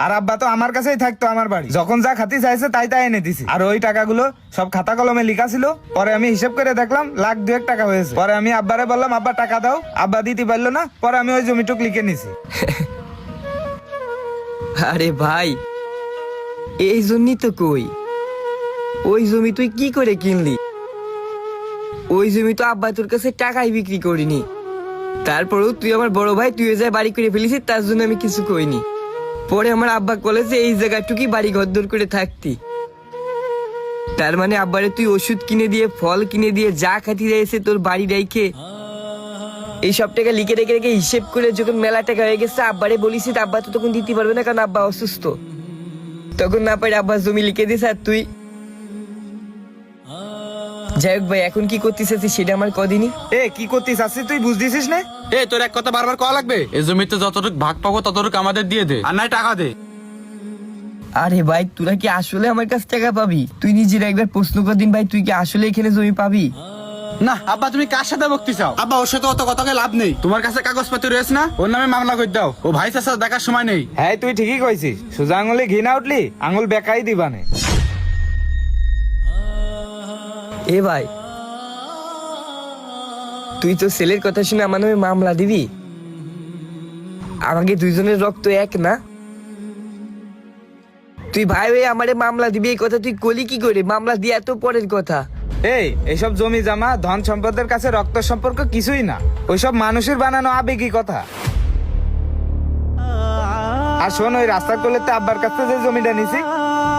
আর আব্বা তো আমার কাছেই থাকতো, আমার বাড়ি যখন যা খাতি চাইছে তাই তাই এনে দিছি। আর ওই টাকাগুলো সব খাতা কলমে লেখা ছিল। পরে আমি হিসেব করে দেখলাম 1,02,000 টাকা হয়েছে। পরে আমি আব্বারে বললাম, আব্বা টাকা দাও। আব্বা দিতে পারলো না। পরে আমি ওই জমিটুক লিখে নিছি। আরে ভাই, এই জন্যই তো কই, ওই জমি তুই কি করে কিনলি? ওই জমি তো আব্বা তোর কাছে টাকাই বিক্রি করিনি। তারপরেও তুই আমার বড় ভাই, তুই যা বাড়ি করে ফেলিস, তার জন্য আমি কিছু কইনি। পরে আমার আব্বা বলেছে এই জায়গাটুকি বাড়ি ঘরদোর করে থাকতি। তার মানে আব্বারে তুই ওষুধ কিনে দিয়ে, ফল কিনে দিয়ে, যা খাতি রয়েছে তোর বাড়ি রেখে এই সব টাকা লিখে রেখে রেখে হিসেব করে যখন মেলা টাকা হয়ে গেছে আব্বারে বলিস, আব্বা তো তখন দিতে পারবে না, কারণ আব্বা অসুস্থ। তখন না পারে আব্বা জমি লিখে দিস। আর তুই যাই হোক ভাই, এখন কি করতিস সেটা আমার কদিনই। কি করতিস আসছিস তুই বুঝতেছিস না? তোর এক কথা বারবার কওয়া লাগবে? এই জমিতে যতটুকু ভাগ পাবো ততটুকু আমাদের দিয়ে দে, আর নাই টাকা দে। আরে ভাই, তোরা কি আসলে আমার কাছে টাকা পাবি? তুই নিজের একবার প্রশ্ন কর দিন ভাই, তুই কি আসলে এখানে জমি পাবি? না আব্বা, তুমি কার সাথে বকতে চাও? আব্বা, ওর সাথে অত কথাকে লাভ নেই। তোমার কাছে কাগজপত্র রয়েছে না? ওর নামে মামলা করে দাও। ও ভাই চাচা দেখার সময় নেই। হ্যাঁ তুই ঠিকই কইছিস, সোজা আঙুলে ঘি না উঠলি আঙুল বেকাই দিবানে। এ ভাই, তুই তো ছেলের কথা শুনে আমার নামে মামলা দিবি? আমাকে দুইজনের রক্ত এক না? তুই ভাই হয়ে আমারে মামলা দিবি, এই কথা তুই কলি কি করে? মামলা দিয়ে এত পরের কথা। এইসব জমি জমা ধন সম্পদের কাছে রক্ত সম্পর্ক কিছুই না, ওইসব মানুষের বানানো আবেগী কথা। আর শোন, ওই রাস্তার কোলেতে আব্বার কাছে যে জমিটা নিছি,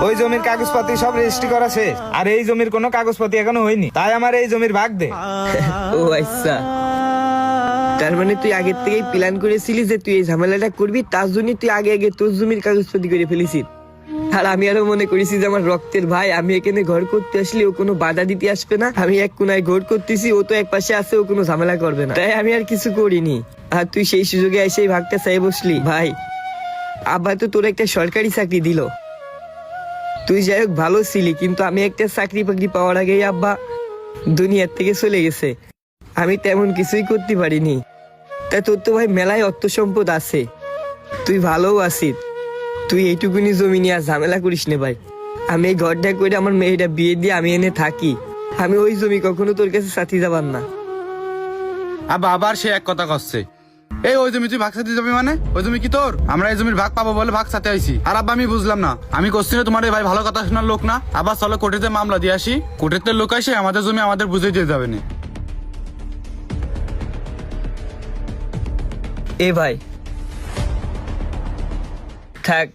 ওই জমির কাগজপাতি সব রেজিস্ট্রি করা শেষ। আর এই জমির কোনো কাগজপাতি এখনো হয়নি, তাই আমার এই জমির ভাগ দে। ও আচ্ছা, তার মানে তুই আগের থেকেই প্ল্যান করেছিলি যে তুই এই ঝামেলাটা করবি, তার জন্য তুই আগে আগে তোর জমির কাগজপাতি করে ফেলিস। আর আমি আরো মনে করেছি যে আমার রক্তের ভাই, আমি এখানে ঘর করতে আসলে ও কোনো বাধা দিতে আসবে না। আমি এক কোনায় ঘর করতেছি, ও তো এক পাশে আছে, ও কোনো ঝামেলা করবে না, তাই আমি আর কিছু করিনি। আর তুই সেই সুযোগে এসে ভাগটা চাই বসলি। ভাই, আব্বা তো তোর একটা সরকারি চাকরি দিল, তুই যাই হোক ভালো ছিলি, কিন্তু আমি একটা চাকরি বাকরি পাওয়ার আগেই আব্বা দুনিয়ার থেকে চলে গেছে। আমি তেমন কিছুই করতে পারিনি। তা তোর তো ভাই মেলায় অর্থ সম্পদ আছে, তুই ভালোও আছিস, তুই এইটুকুনি জমি নিয়ে আর ঝামেলা করিস না ভাই। আমি এই ঘরটা করে আমার মেয়েটা বিয়ে দিয়ে আমি এনে থাকি, আমি ওই জমি কখনো তোর কাছে সাথী যাবার না। আব্বা আবার সে এক কথা করছে। ওই জমি তুই ভাগ সাথে যাবি মানে? ওই জমি কি তোর? আমরা এই জমির ভাগ পাবো বলে ভাগ সাথে আইছি। আর আব্বা, আমি বুঝলাম না, আমি করছি না তোমার এই ভাই ভালো কথা শোনার লোক না। আবার চলো কোর্টেতে মামলা দিয়ে আসি, কোর্টেতে লোক আসে আমাদের জমি আমাদের বুঝে দিয়ে যাবে না। এ ভাই থাক,